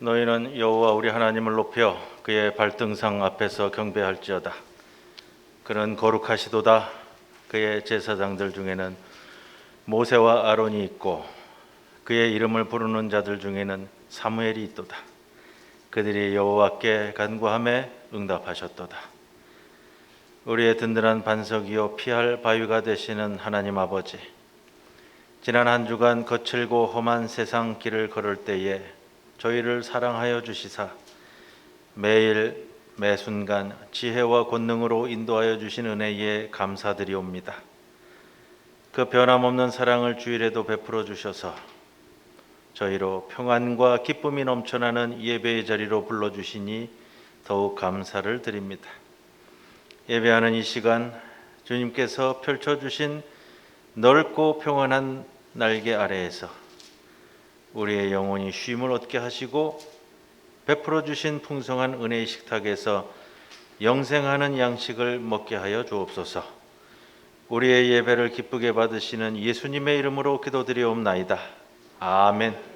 너희는 여호와 우리 하나님을 높여 그의 발등상 앞에서 경배할지어다. 그는 거룩하시도다. 그의 제사장들 중에는 모세와 아론이 있고 그의 이름을 부르는 자들 중에는 사무엘이 있도다. 그들이 여호와께 간구하매 응답하셨도다. 우리의 든든한 반석이요 피할 바위가 되시는 하나님 아버지, 지난 한 주간 거칠고 험한 세상 길을 걸을 때에 저희를 사랑하여 주시사 매일 매순간 지혜와 권능으로 인도하여 주신 은혜에 감사드리옵니다. 그 변함없는 사랑을 주일에도 베풀어 주셔서 저희로 평안과 기쁨이 넘쳐나는 예배의 자리로 불러주시니 더욱 감사를 드립니다. 예배하는 이 시간 주님께서 펼쳐주신 넓고 평안한 날개 아래에서 우리의 영혼이 쉼을 얻게 하시고 베풀어 주신 풍성한 은혜의 식탁에서 영생하는 양식을 먹게 하여 주옵소서. 우리의 예배를 기쁘게 받으시는 예수님의 이름으로 기도드리옵나이다. 아멘.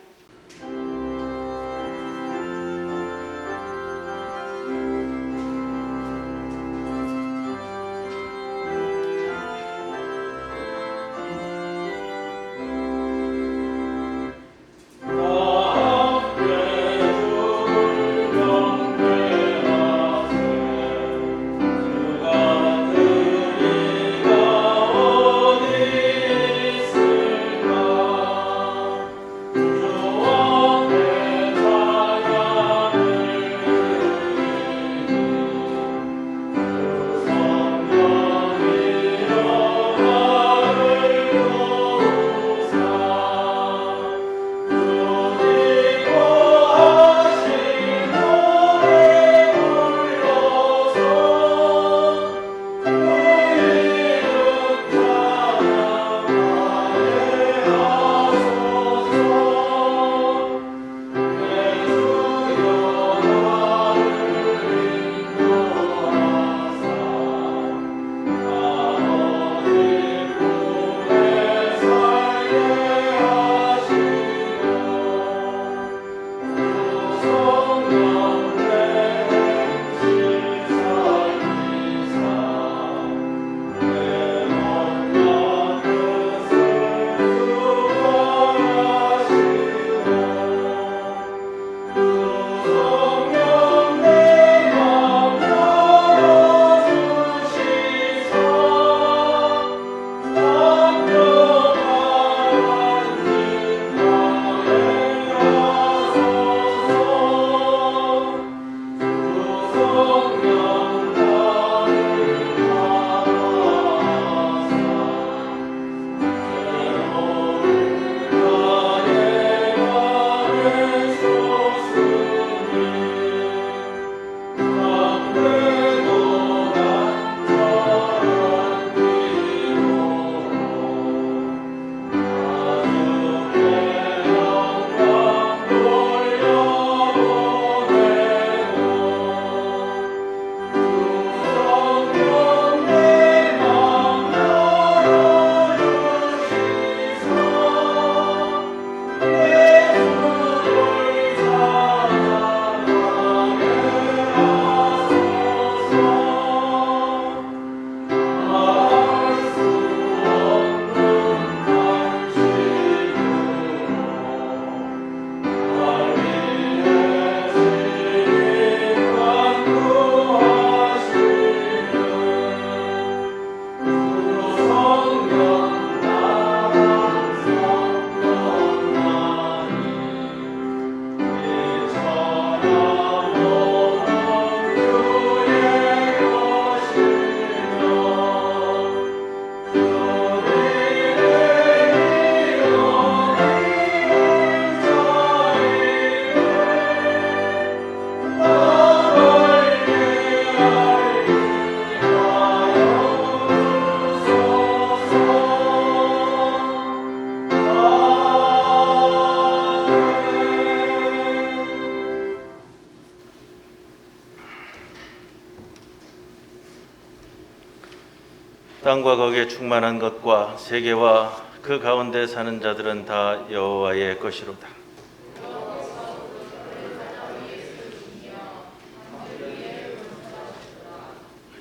땅과 거기에 충만한 것과 세계와 그 가운데 사는 자들은 다 여호와의 것이로다.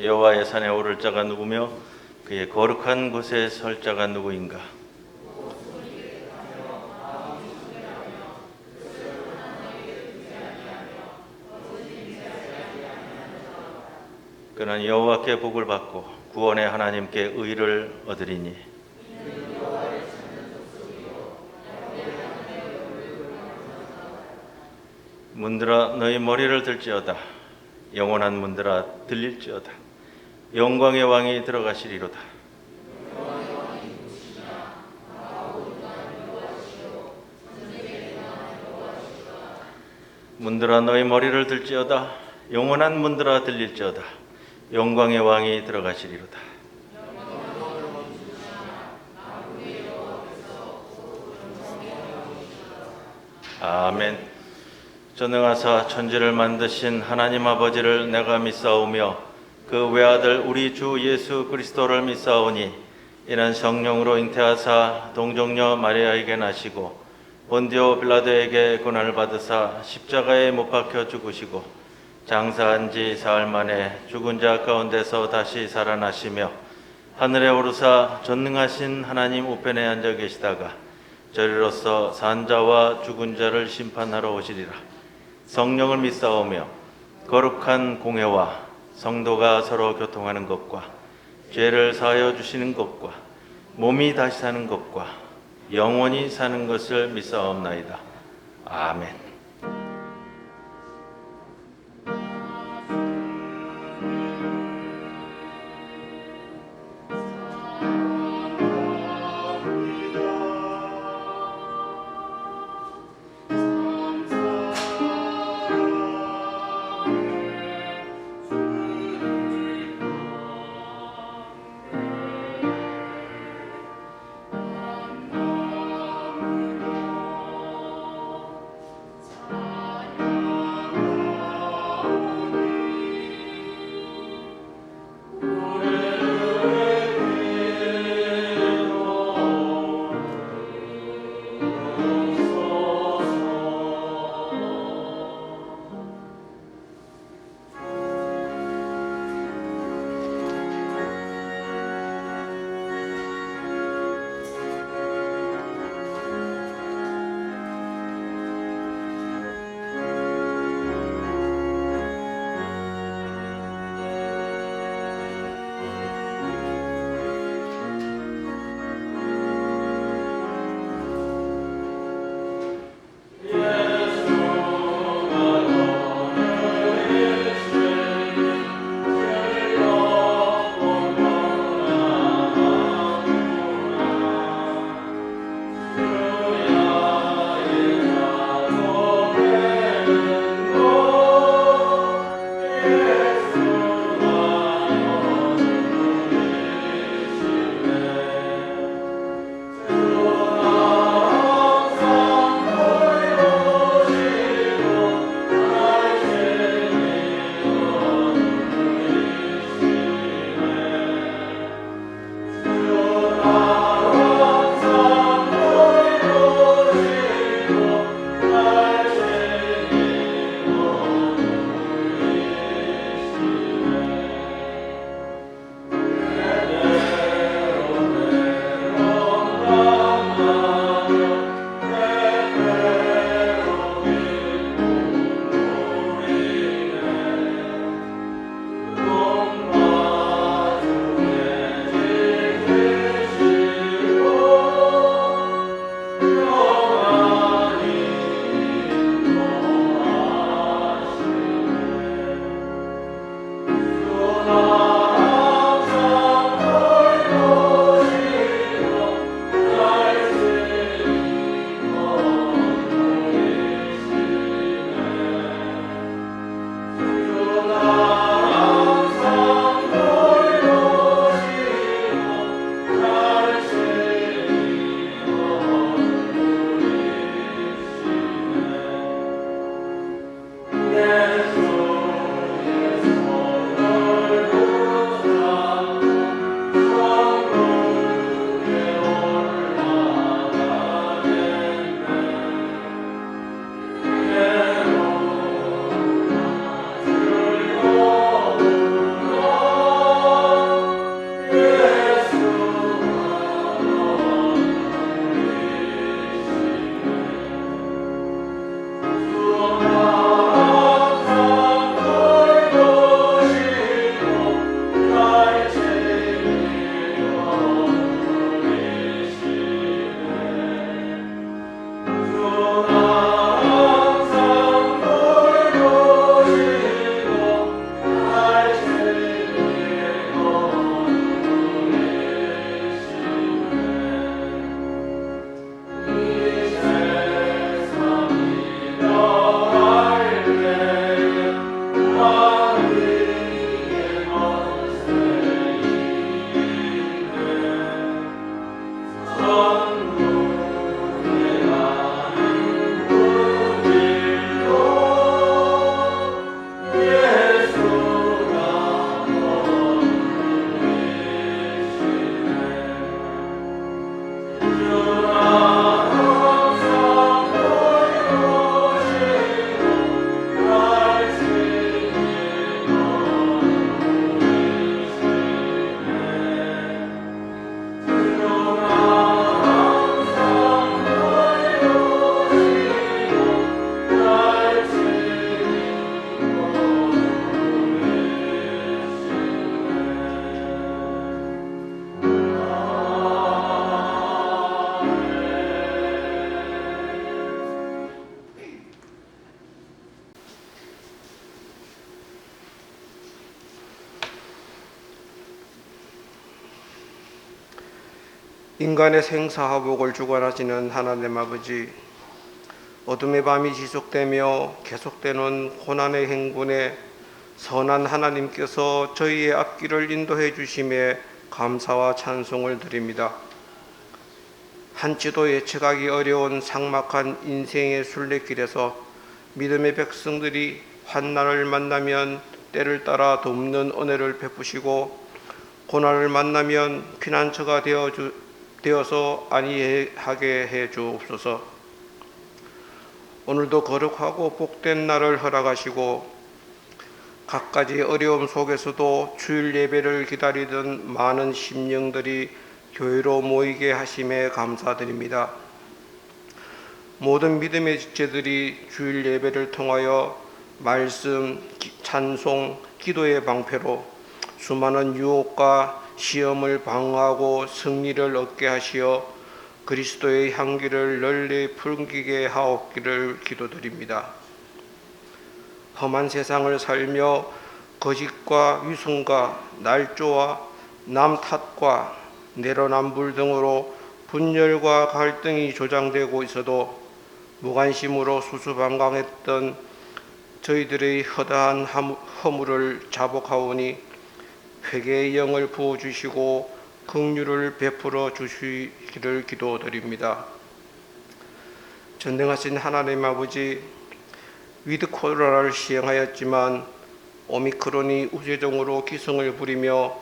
여호와의 산에 오를 자가 누구며 그의 거룩한 곳에 설 자가 누구인가? 그는 여호와께 복을 받고 구원의 하나님께 의를 얻으리니. 문들아 너희 머리를 들지어다. 영원한 문들아 들릴지어다. 영광의 왕이 들어가시리로다. 문들아 너희 머리를 들지어다. 영원한 문들아 들릴지어다. 영광의 왕이 들어가시리로다. 아멘. 전능하사 천지를 만드신 하나님 아버지를 내가 믿사오며 그 외아들 우리 주 예수 그리스도를 믿사오니 이는 성령으로 잉태하사 동정녀 마리아에게 나시고 본디오 빌라도에게 고난을 받으사 십자가에 못 박혀 죽으시고 장사한 지 사흘 만에 죽은 자 가운데서 다시 살아나시며 하늘에 오르사 전능하신 하나님 우편에 앉아 계시다가 저리로서 산자와 죽은 자를 심판하러 오시리라. 성령을 믿사오며 거룩한 공회와 성도가 서로 교통하는 것과 죄를 사하여 주시는 것과 몸이 다시 사는 것과 영원히 사는 것을 믿사옵나이다. 아멘. 인간의 생사화복을 주관하시는 하나님 아버지, 어둠의 밤이 지속되며 계속되는 고난의 행군에 선한 하나님께서 저희의 앞길을 인도해 주심에 감사와 찬송을 드립니다. 한치도 예측하기 어려운 삭막한 인생의 순례길에서 믿음의 백성들이 환난을 만나면 때를 따라 돕는 은혜를 베푸시고, 고난을 만나면 피난처가 되어서 안위하게 해 주옵소서. 오늘도 거룩하고 복된 날을 허락하시고 갖가지 어려움 속에서도 주일 예배를 기다리던 많은 심령들이 교회로 모이게 하심에 감사드립니다. 모든 믿음의 지체들이 주일 예배를 통하여 말씀, 찬송, 기도의 방패로 수많은 유혹과 시험을 방어하고 승리를 얻게 하시어 그리스도의 향기를 널리 풍기게 하옵기를 기도드립니다. 험한 세상을 살며 거짓과 위선과 날조와 남 탓과 내로남불 등으로 분열과 갈등이 조장되고 있어도 무관심으로 수수방관했던 저희들의 허다한 허물을 자복하오니 회개의 영을 부어주시고 긍휼을 베풀어 주시기를 기도드립니다. 전능하신 하나님 아버지, 위드 코로나를 시행하였지만 오미크론이 우세종으로 기승을 부리며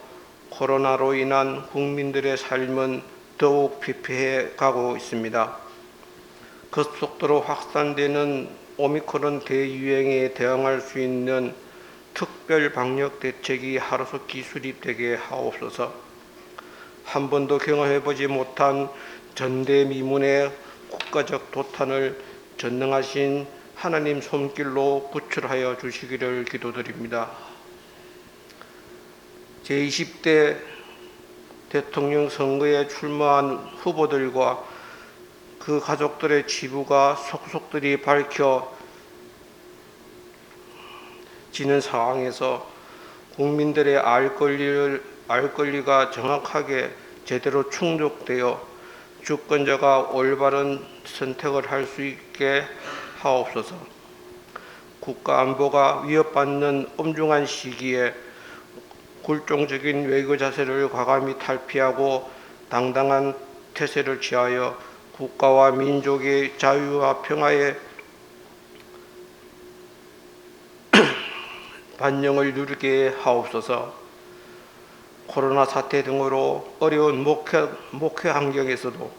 코로나로 인한 국민들의 삶은 더욱 피폐해 가고 있습니다. 급속도로 확산되는 오미크론 대유행에 대응할 수 있는 특별 방역 대책이 하루속히 수립되게 하옵소서. 한 번도 경험해보지 못한 전대미문의 국가적 도탄을 전능하신 하나님 손길로 구출하여 주시기를 기도드립니다. 제20대 대통령 선거에 출마한 후보들과 그 가족들의 치부가 속속들이 밝혀지는 상황에서 국민들의 알 권리가 정확하게 제대로 충족되어 주권자가 올바른 선택을 할 수 있게 하옵소서. 국가 안보가 위협받는 엄중한 시기에 굴종적인 외교 자세를 과감히 탈피하고 당당한 태세를 취하여 국가와 민족의 자유와 평화의 반영을 누리게 하옵소서. 코로나 사태 등으로 어려운 목회 환경에서도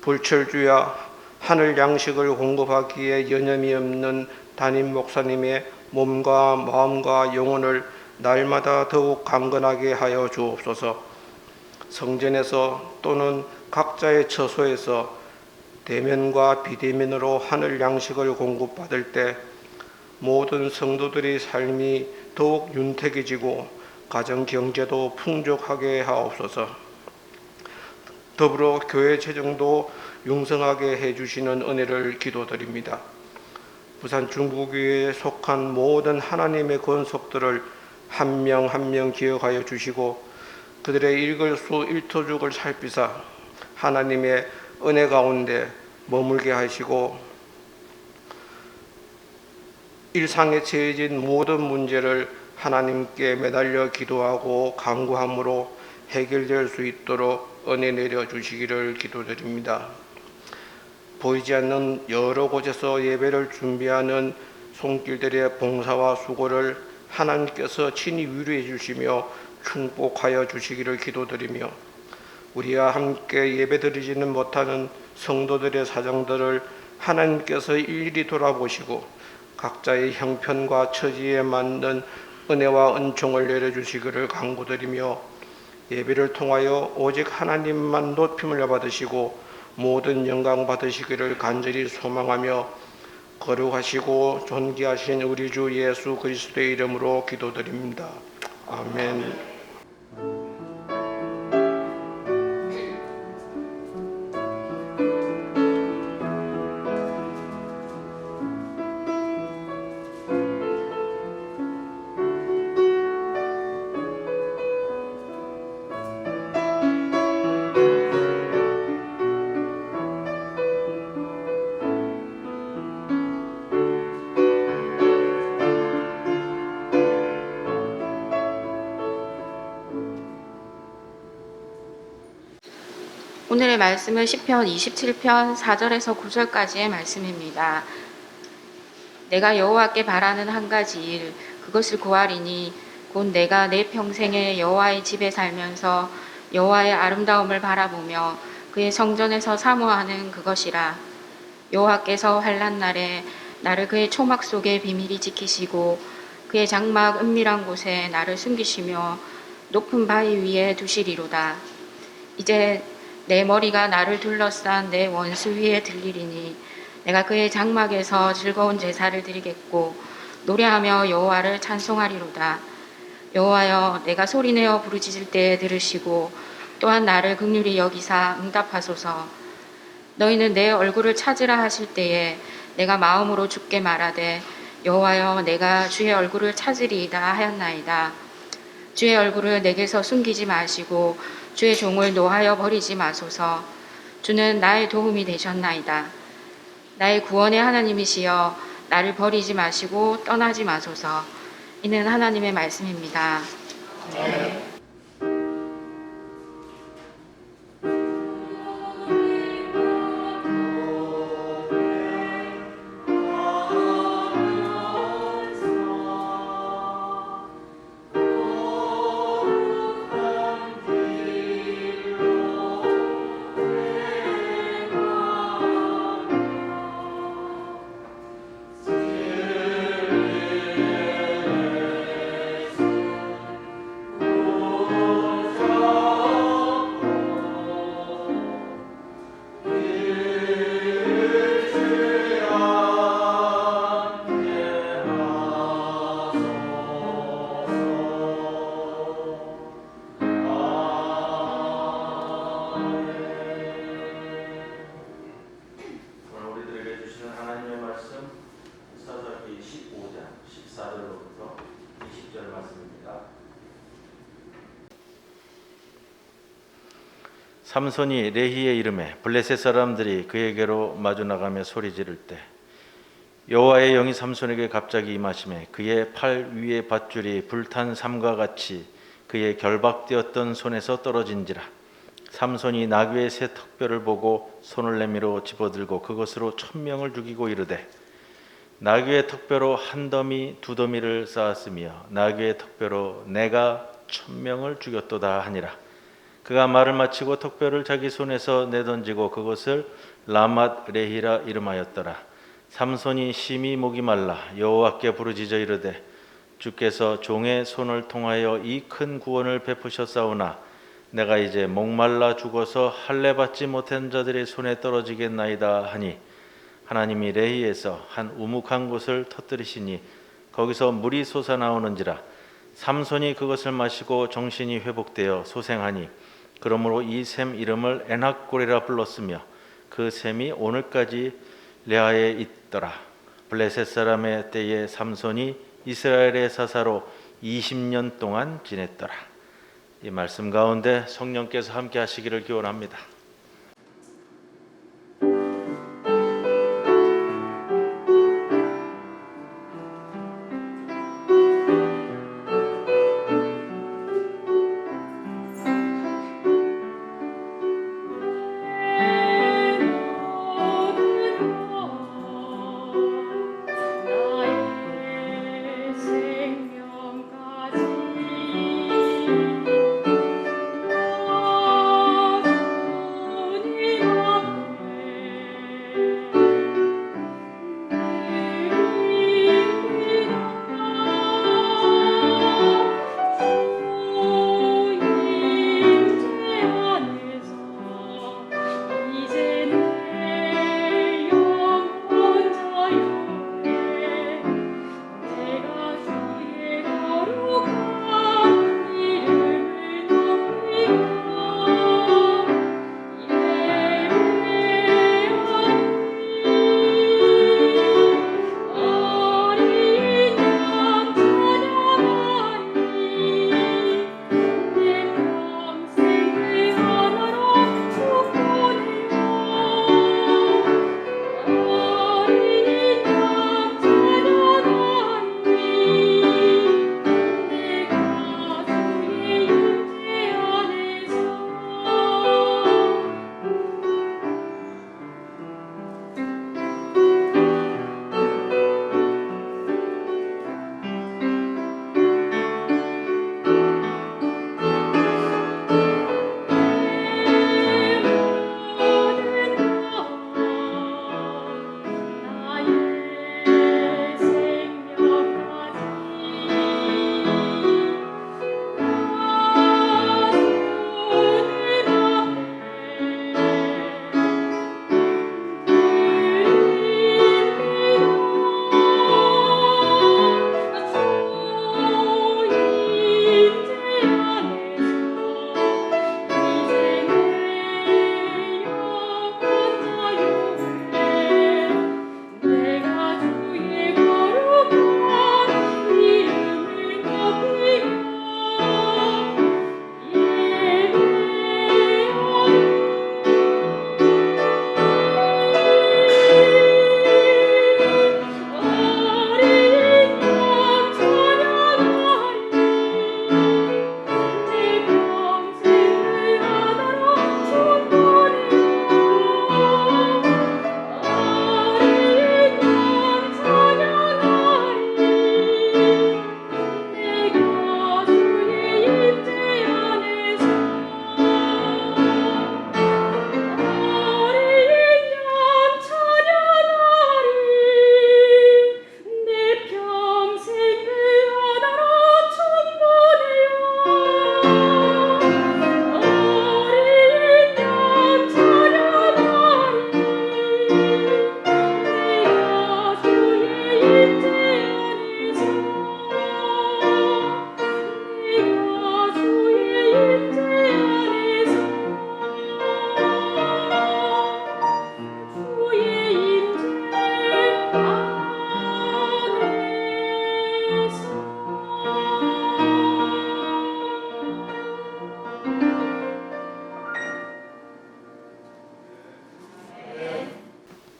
불철주야 하늘 양식을 공급하기에 여념이 없는 담임 목사님의 몸과 마음과 영혼을 날마다 더욱 강건하게 하여 주옵소서. 성전에서 또는 각자의 처소에서 대면과 비대면으로 하늘 양식을 공급받을 때 모든 성도들의 삶이 더욱 윤택해지고 가정 경제도 풍족하게 하옵소서. 더불어 교회 재정도 융성하게 해주시는 은혜를 기도드립니다. 부산 중부교회에 속한 모든 하나님의 권속들을 한 명 한 명 기억하여 주시고 그들의 일거수 일터죽을 살피사 하나님의 은혜 가운데 머물게 하시고 일상에 처해진 모든 문제를 하나님께 매달려 기도하고 간구함으로 해결될 수 있도록 은혜 내려 주시기를 기도드립니다. 보이지 않는 여러 곳에서 예배를 준비하는 손길들의 봉사와 수고를 하나님께서 친히 위로해 주시며 축복하여 주시기를 기도드리며 우리와 함께 예배드리지는 못하는 성도들의 사정들을 하나님께서 일일이 돌아보시고 각자의 형편과 처지에 맞는 은혜와 은총을 내려주시기를 간구드리며 예배를 통하여 오직 하나님만 높임을 받으시고 모든 영광 받으시기를 간절히 소망하며 거룩하시고 존귀하신 우리 주 예수 그리스도의 이름으로 기도드립니다. 아멘. 오늘의 말씀은 시편 27편 4절에서 9절까지의 말씀입니다. 내가 여호와께 바라는 한 가지 일, 그것을 구하리니 곧 내가 내 평생에 여호와의 집에 살면서 여호와의 아름다움을 바라보며 그의 성전에서 사모하는 그것이라. 여호와께서 환난 날에 나를 그의 초막 속에 비밀히 지키시고 그의 장막 은밀한 곳에 나를 숨기시며 높은 바위 위에 두시리로다. 이제 내 머리가 나를 둘러싼 내 원수 위에 들리리니 내가 그의 장막에서 즐거운 제사를 드리겠고 노래하며 여호와를 찬송하리로다. 여호와여, 내가 소리내어 부르짖을 때에 들으시고 또한 나를 긍휼히 여기사 응답하소서. 너희는 내 얼굴을 찾으라 하실 때에 내가 마음으로 주께 말하되 여호와여, 내가 주의 얼굴을 찾으리이다 하였나이다. 주의 얼굴을 내게서 숨기지 마시고 주의 종을 노하여 버리지 마소서. 주는 나의 도움이 되셨나이다. 나의 구원의 하나님이시여, 나를 버리지 마시고 떠나지 마소서. 이는 하나님의 말씀입니다. 네. 삼손이 레히의 이름에 블레셋 사람들이 그에게로 마주 나가며 소리 지를 때 여호와의 영이 삼손에게 갑자기 임하시매 그의 팔 위에 밧줄이 불탄 삼과 같이 그의 결박되었던 손에서 떨어진지라. 삼손이 나귀의 새 턱뼈를 보고 손을 내밀어 집어들고 그것으로 1000명을 죽이고 이르되 나귀의 턱뼈로 한 더미 두 더미를 쌓았으며 나귀의 턱뼈로 내가 1000명을 죽였도다 하니라. 그가 말을 마치고 턱뼈를 자기 손에서 내던지고 그것을 라맛 레히라 이름하였더라. 삼손이 심히 목이 말라 여호와께 부르짖어 이르되 주께서 종의 손을 통하여 이 큰 구원을 베푸셨사오나 내가 이제 목말라 죽어서 할례 받지 못한 자들의 손에 떨어지겠나이다 하니 하나님이 레히에서 한 우묵한 곳을 터뜨리시니 거기서 물이 솟아나오는지라. 삼손이 그것을 마시고 정신이 회복되어 소생하니 그러므로 이 샘 이름을 에낙골이라 불렀으며 그 샘이 오늘까지 레아에 있더라. 블레셋 사람의 때에 삼손이 이스라엘의 사사로 20년 동안 지냈더라. 이 말씀 가운데 성령께서 함께 하시기를 기원합니다.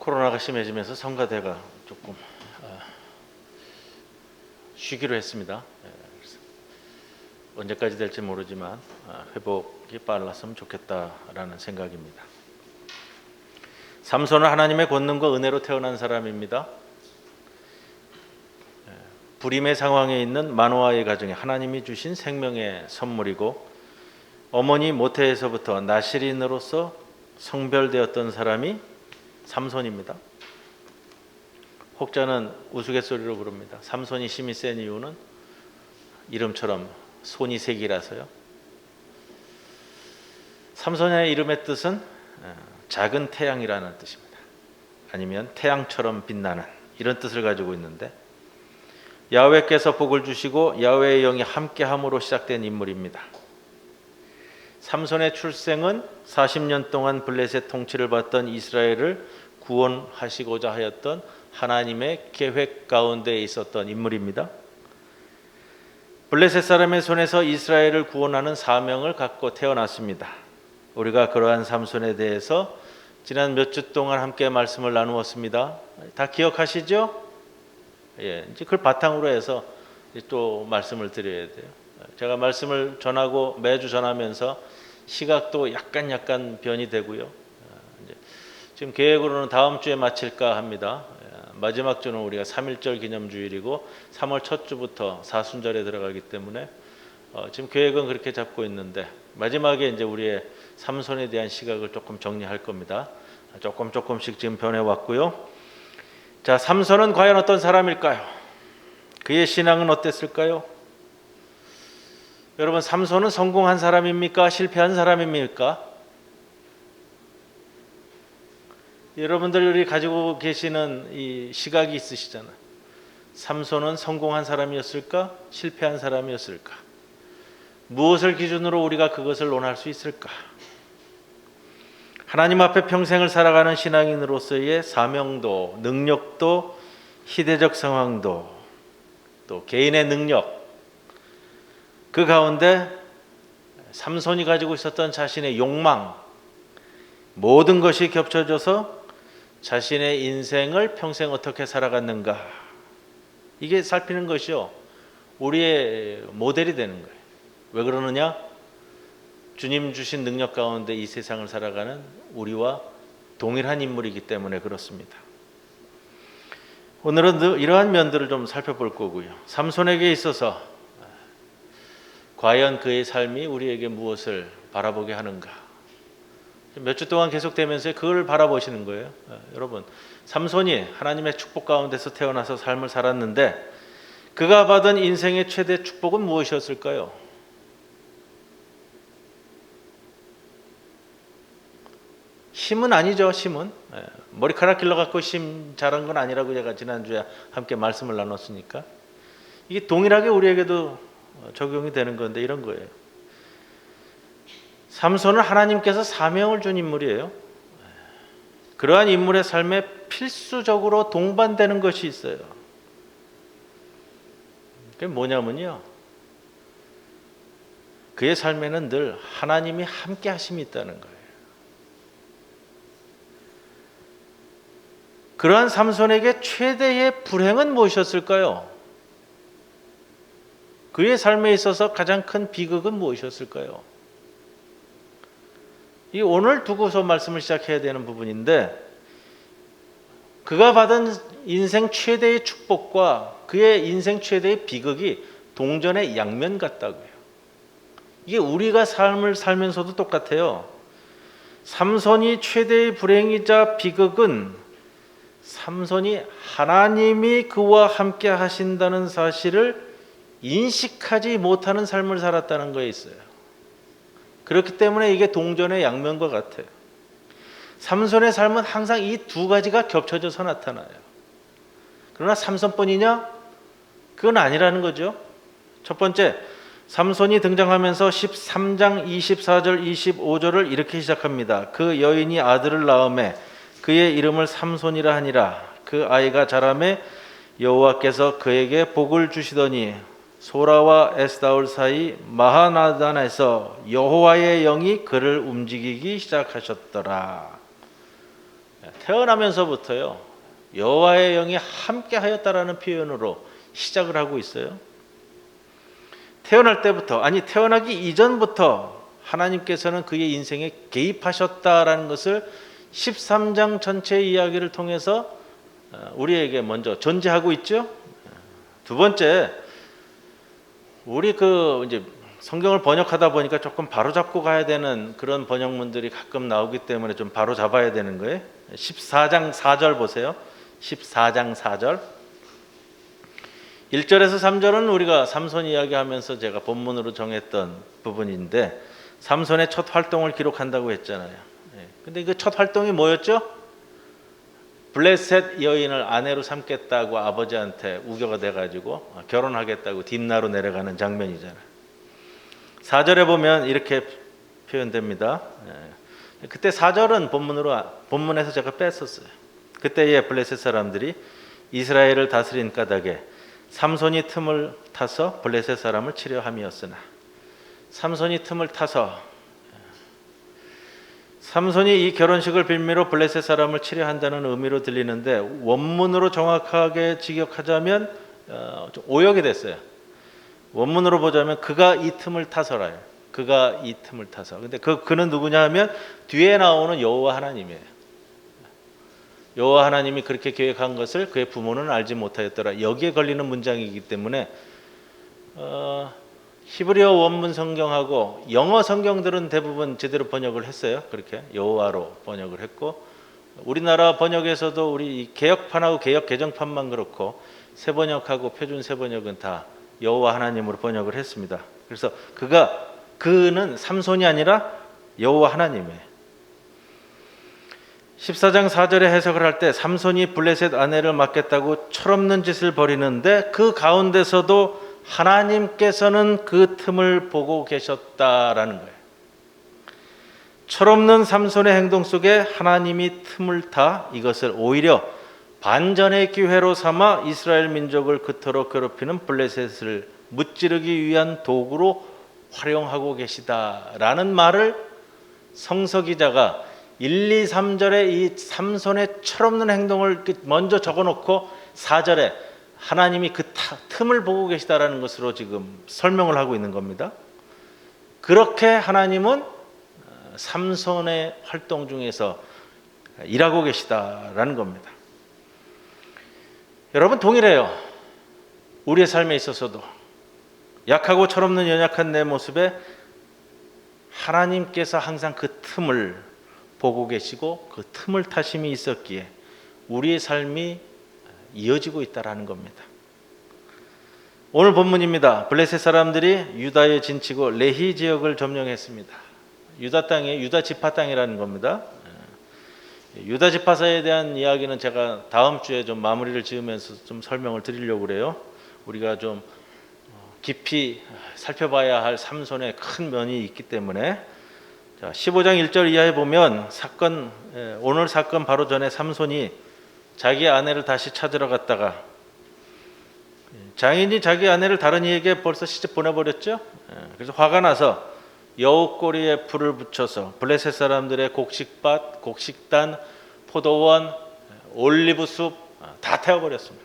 코로나가 심해지면서 성가대가 조금 쉬기로 했습니다. 그래서 언제까지 될지 모르지만 회복이 빨랐으면 좋겠다라는 생각입니다. 삼손은 하나님의 권능과 은혜로 태어난 사람입니다. 불임의 상황에 있는 마노아의 가정에 하나님이 주신 생명의 선물이고, 어머니 모태에서부터 나실인으로서 성별되었던 사람이 삼손입니다. 혹자는 우스갯소리로 부릅니다. 삼손이 힘이 센 이유는 이름처럼 손이 세 개라서요. 삼손의 이름의 뜻은 작은 태양이라는 뜻입니다. 아니면 태양처럼 빛나는, 이런 뜻을 가지고 있는데, 야훼께서 복을 주시고 야훼의 영이 함께함으로 시작된 인물입니다. 삼손의 출생은 40년 동안 블레셋 통치를 받던 이스라엘을 구원하시고자 하였던 하나님의 계획 가운데 있었던 인물입니다. 블레셋 사람의 손에서 이스라엘을 구원하는 사명을 갖고 태어났습니다. 우리가 그러한 삼손에 대해서 지난 몇 주 동안 함께 말씀을 나누었습니다. 다 기억하시죠? 이제 그걸 바탕으로 해서 또 말씀을 드려야 돼요. 제가 말씀을 전하고 매주 전하면서 시각도 약간 변이 되고요. 지금 계획으로는 다음 주에 마칠까 합니다. 마지막 주는 우리가 3.1절 기념주일이고 3월 첫 주부터 사순절에 들어가기 때문에 지금 계획은 그렇게 잡고 있는데, 마지막에 이제 우리의 삼손에 대한 시각을 조금 정리할 겁니다. 조금씩 지금 변해왔고요. 자, 삼손은 과연 어떤 사람일까요? 그의 신앙은 어땠을까요? 여러분, 삼손은 성공한 사람입니까? 실패한 사람입니까? 여러분들이 가지고 계시는 이 시각이 있으시잖아요. 삼손은 성공한 사람이었을까? 실패한 사람이었을까? 무엇을 기준으로 우리가 그것을 논할 수 있을까? 하나님 앞에 평생을 살아가는 신앙인으로서의 사명도, 능력도, 시대적 상황도, 또 개인의 능력, 그 가운데 삼손이 가지고 있었던 자신의 욕망, 모든 것이 겹쳐져서 자신의 인생을 평생 어떻게 살아갔는가, 이게 살피는 것이요, 우리의 모델이 되는 거예요. 왜 그러느냐? 주님 주신 능력 가운데 이 세상을 살아가는 우리와 동일한 인물이기 때문에 그렇습니다. 오늘은 이러한 면들을 좀 살펴볼 거고요. 삼손에게 있어서 과연 그의 삶이 우리에게 무엇을 바라보게 하는가, 몇 주 동안 계속되면서 그걸 바라보시는 거예요. 여러분, 삼손이 하나님의 축복 가운데서 태어나서 삶을 살았는데 그가 받은 인생의 최대 축복은 무엇이었을까요? 힘은 아니죠. 힘은 머리카락 길러갖고 힘 자란 건 아니라고 제가 지난주에 함께 말씀을 나눴으니까, 이게 동일하게 우리에게도 적용이 되는 건데 이런 거예요. 삼손은 하나님께서 사명을 준 인물이에요. 그러한 인물의 삶에 필수적으로 동반되는 것이 있어요. 그게 뭐냐면요, 그의 삶에는 늘 하나님이 함께 하심이 있다는 거예요. 그러한 삼손에게 최대의 불행은 무엇이었을까요? 그의 삶에 있어서 가장 큰 비극은 무엇이었을까요? 이 오늘 두고서 말씀을 시작해야 되는 부분인데, 그가 받은 인생 최대의 축복과 그의 인생 최대의 비극이 동전의 양면 같다고요. 이게 우리가 삶을 살면서도 똑같아요. 삼손이 최대의 불행이자 비극은 삼손이 하나님이 그와 함께 하신다는 사실을 인식하지 못하는 삶을 살았다는 거에 있어요. 그렇기 때문에 이게 동전의 양면과 같아요. 삼손의 삶은 항상 이 두 가지가 겹쳐져서 나타나요. 그러나 삼손뿐이냐? 그건 아니라는 거죠. 첫 번째, 삼손이 등장하면서 13장 24절 25절을 이렇게 시작합니다. 그 여인이 아들을 낳음에 그의 이름을 삼손이라 하니라. 그 아이가 자라매 여호와께서 그에게 복을 주시더니 소라와 에스다올 사이 마하나단에서 여호와의 영이 그를 움직이기 시작하셨더라. 태어나면서부터요, 여호와의 영이 함께하였다라는 표현으로 시작을 하고 있어요. 태어날 때부터, 아니 태어나기 이전부터 하나님께서는 그의 인생에 개입하셨다라는 것을 13장 전체의 이야기를 통해서 우리에게 먼저 전제하고 있죠. 두 번째, 우리 이제 성경을 번역하다 보니까 조금 바로잡고 가야 되는 그런 번역문들이 가끔 나오기 때문에 좀 바로잡아야 되는 거예요. 14장 4절 보세요. 14장 4절. 1절에서 3절은 우리가 삼손 이야기하면서 제가 본문으로 정했던 부분인데, 삼손의 첫 활동을 기록한다고 했잖아요. 근데 그 첫 활동이 뭐였죠? 블레셋 여인을 아내로 삼겠다고 아버지한테 우겨가 돼가지고 결혼하겠다고 딥나로 내려가는 장면이잖아요. 4절에 보면 이렇게 표현됩니다. 그때 4절은 본문에서 제가 뺐었어요. 그때의 블레셋 사람들이 이스라엘을 다스린 까닭에 삼손이 틈을 타서 블레셋 사람을 치려함이었으나, 삼손이 틈을 타서 삼손이 이 결혼식을 빌미로 블레셋 사람을 치려한다는 의미로 들리는데, 원문으로 정확하게 직역하자면 좀 오역이 됐어요. 원문으로 보자면 그가 이 틈을 타서라요. 그가 이 틈을 타서. 근데 그는 누구냐 하면 뒤에 나오는 여호와 하나님이에요. 여호와 하나님이 그렇게 계획한 것을 그의 부모는 알지 못하였더라. 여기에 걸리는 문장이기 때문에 히브리어 원문 성경하고 영어 성경들은 대부분 제대로 번역을 했어요. 그렇게 여호와로 번역을 했고, 우리나라 번역에서도 우리 개역판하고 개역 개정판만 그렇고 새번역하고 표준 새번역은 다 여호와 하나님으로 번역을 했습니다. 그래서 그는 삼손이 아니라 여호와 하나님이에요. 14장 4절에 해석을 할 때 삼손이 블레셋 아내를 맡겠다고 철없는 짓을 벌이는데, 그 가운데서도 하나님께서는 그 틈을 보고 계셨다라는 거예요. 철없는 삼손의 행동 속에 하나님이 틈을 타 이것을 오히려 반전의 기회로 삼아 이스라엘 민족을 그토록 괴롭히는 블레셋을 무찌르기 위한 도구로 활용하고 계시다라는 말을 성서 기자가 1, 2, 3절에 이 삼손의 철없는 행동을 먼저 적어놓고 4절에 하나님이 그 틈을 보고 계시다라는 것으로 지금 설명을 하고 있는 겁니다. 그렇게 하나님은 삼손의 활동 중에서 일하고 계시다라는 겁니다. 여러분, 동일해요. 우리의 삶에 있어서도 약하고 철없는 연약한 내 모습에 하나님께서 항상 그 틈을 보고 계시고 그 틈을 타심이 있었기에 우리의 삶이 이어지고 있다라는 겁니다. 오늘 본문입니다. 블레셋 사람들이 유다에 진치고 레히 지역을 점령했습니다. 유다 땅에 유다 지파 땅이라는 겁니다. 유다 지파사에 대한 이야기는 제가 다음 주에 좀 마무리를 지으면서 좀 설명을 드리려고 그래요. 우리가 좀 깊이 살펴봐야 할 삼손의 큰 면이 있기 때문에. 자, 15장 1절 이하에 보면 오늘 사건 바로 전에 삼손이 자기 아내를 다시 찾으러 갔다가 장인이 자기 아내를 다른 이에게 벌써 시집 보내버렸죠. 그래서 화가 나서 여우꼬리에 불을 붙여서 블레셋 사람들의 곡식밭, 곡식단, 포도원, 올리브숲 다 태워버렸습니다.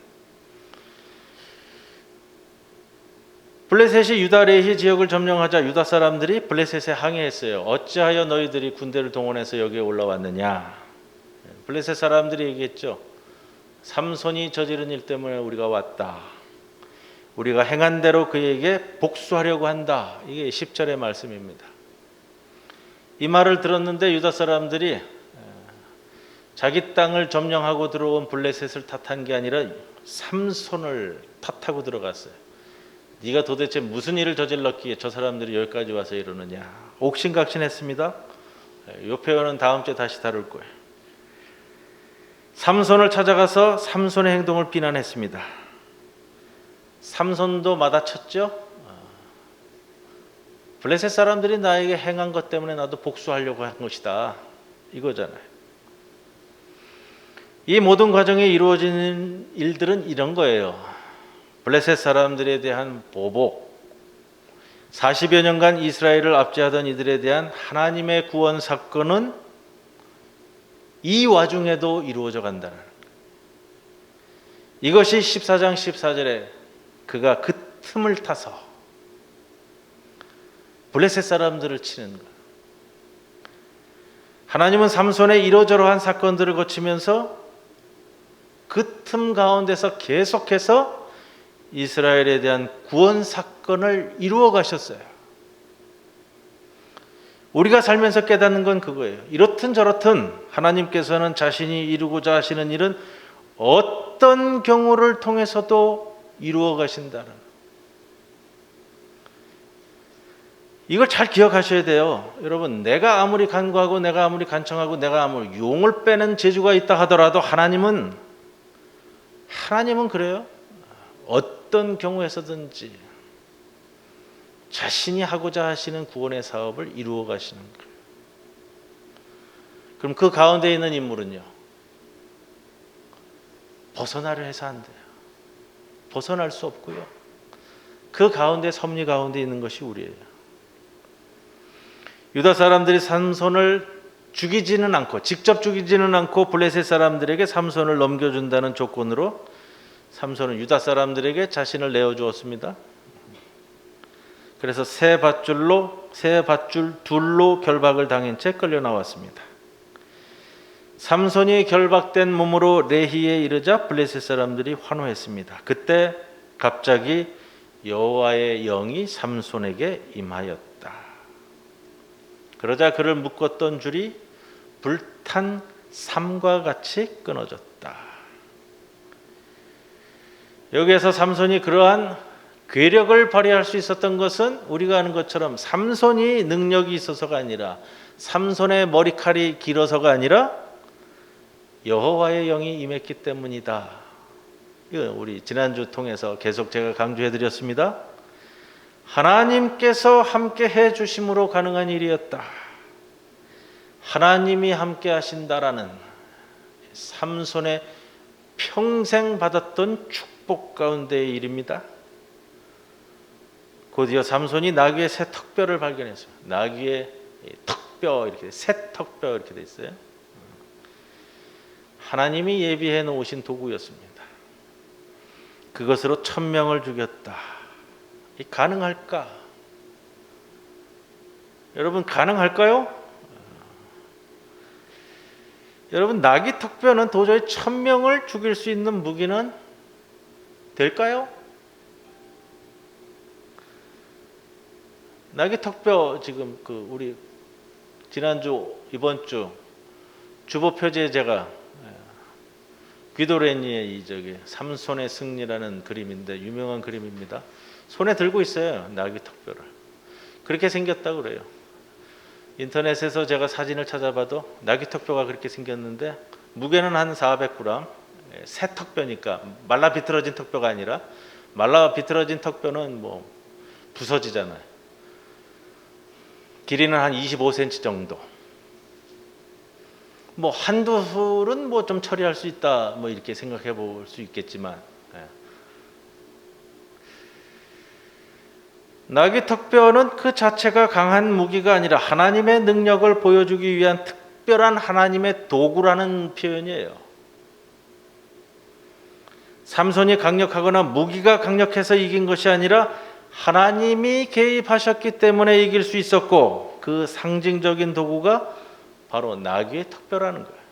블레셋이 유다 레히 지역을 점령하자 유다 사람들이 블레셋에 항의했어요. 어찌하여 너희들이 군대를 동원해서 여기에 올라왔느냐. 블레셋 사람들이 얘기했죠. 삼손이 저지른 일 때문에 우리가 왔다. 우리가 행한 대로 그에게 복수하려고 한다. 이게 10절의 말씀입니다. 이 말을 들었는데 유다 사람들이 자기 땅을 점령하고 들어온 블레셋을 탓한 게 아니라 삼손을 탓하고 들어갔어요. 네가 도대체 무슨 일을 저질렀기에 저 사람들이 여기까지 와서 이러느냐. 옥신각신했습니다. 이 표현은 다음 주에 다시 다룰 거예요. 삼손을 찾아가서 삼손의 행동을 비난했습니다. 삼손도 마다쳤죠. 블레셋 사람들이 나에게 행한 것 때문에 나도 복수하려고 한 것이다. 이거잖아요. 이 모든 과정에 이루어지는 일들은 이런 거예요. 블레셋 사람들에 대한 보복, 40여 년간 이스라엘을 압제하던 이들에 대한 하나님의 구원 사건은 이 와중에도 이루어져 간다는 거예요. 이것이 14장 14절에 그가 그 틈을 타서 블레셋 사람들을 치는 거예요. 하나님은 삼손의 이러저러한 사건들을 거치면서 그 틈 가운데서 계속해서 이스라엘에 대한 구원 사건을 이루어 가셨어요. 우리가 살면서 깨닫는 건 그거예요. 이렇든 저렇든 하나님께서는 자신이 이루고자 하시는 일은 어떤 경우를 통해서도 이루어 가신다는, 이걸 잘 기억하셔야 돼요. 여러분, 내가 아무리 간구하고 내가 아무리 간청하고 내가 아무리 용을 빼는 재주가 있다 하더라도 하나님은 그래요. 어떤 경우에서든지 자신이 하고자 하시는 구원의 사업을 이루어 가시는 거예요. 그럼 그 가운데 있는 인물은요, 벗어나려 해서 안 돼요. 벗어날 수 없고요. 그 가운데, 섭리 가운데 있는 것이 우리예요. 유다 사람들이 삼손을 죽이지는 않고, 직접 죽이지는 않고 블레셋 사람들에게 삼손을 넘겨준다는 조건으로 삼손은 유다 사람들에게 자신을 내어주었습니다. 그래서 새 밧줄 둘로 결박을 당한 채 끌려 나왔습니다. 삼손이 결박된 몸으로 레히에 이르자 블레셋 사람들이 환호했습니다. 그때 갑자기 여호와의 영이 삼손에게 임하였다. 그러자 그를 묶었던 줄이 불탄 삼과 같이 끊어졌다. 여기에서 삼손이 그러한 괴력을 발휘할 수 있었던 것은 우리가 아는 것처럼 삼손이 능력이 있어서가 아니라, 삼손의 머리칼이 길어서가 아니라 여호와의 영이 임했기 때문이다. 이거 우리 지난주 통해서 계속 제가 강조해 드렸습니다. 하나님께서 함께 해 주심으로 가능한 일이었다. 하나님이 함께 하신다라는 삼손의 평생 받았던 축복 가운데의 일입니다. 곧이어 삼손이 나귀의 새 턱뼈를 발견했어요. 나귀의 턱뼈, 이렇게 새 턱뼈 이렇게 돼 있어요. 하나님이 예비해 놓으신 도구였습니다. 그것으로 1000명을 죽였다. 이 가능할까? 여러분, 가능할까요? 여러분, 나귀 턱뼈는 도저히 1000명을 죽일 수 있는 무기는 될까요? 나귀 턱뼈, 지금 우리 지난주 이번 주 주보 표지에 제가 귀도레니의 이 삼손의 승리라는 그림인데, 유명한 그림입니다. 손에 들고 있어요, 나귀 턱뼈를. 그렇게 생겼다고 그래요. 인터넷에서 제가 사진을 찾아봐도 나귀 턱뼈가 그렇게 생겼는데 무게는 한 400g, 새 턱뼈니까 말라 비틀어진 턱뼈가 아니라, 말라 비틀어진 턱뼈는 뭐 부서지잖아요. 길이는 한 25cm 정도. 뭐 한두 술은 뭐 좀 처리할 수 있다, 뭐 이렇게 생각해 볼 수 있겠지만, 나귀 턱뼈는 그 자체가 강한 무기가 아니라 하나님의 능력을 보여주기 위한 특별한 하나님의 도구라는 표현이에요. 삼손이 강력하거나 무기가 강력해서 이긴 것이 아니라 하나님이 개입하셨기 때문에 이길 수 있었고, 그 상징적인 도구가 바로 나귀의 턱뼈라는 거예요.